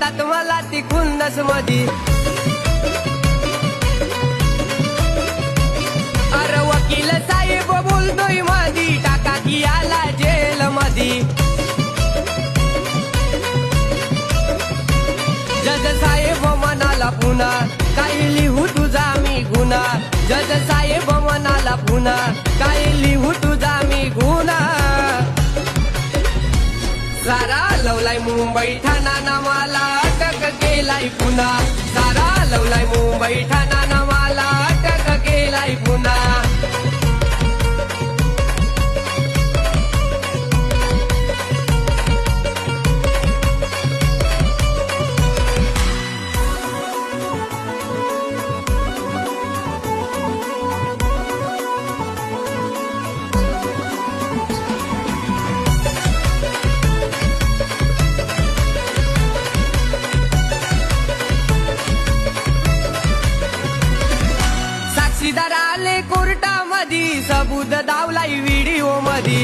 करतात मला ती खुन्नस मधी. अरे वकील साहेब बोलतोय मधी, टाका की आला जेल मधी. जज साहेब म्हणाला पुन्हा, काही लिहू तुझा मी गुन्हा. जज साहेब म्हणाला पुन्हा, काही लिहू तुझा मी गुन्हा. सारा लवलाय मुंबई ठाणा मला अटक केलाय पुन्हा. सारा लवलाय मुंबई ठाणा मला अटक केलाय पुन्हा. साक्षीदार आले कोर्टामधी, सबूत दावलाई व्हिडिओ मधी.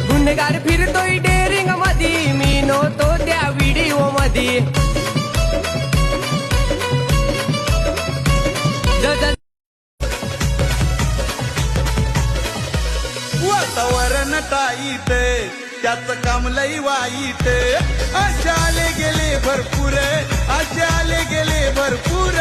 गुन्हेगार फिरतोय डेअरिंग मधी, मी नव्हतो त्या व्हिडिओ मधी. वातावरण टाईट, त्याचं काम लई वाईट. असे आले गेले भरपूर, असे आले गेले भरपूर.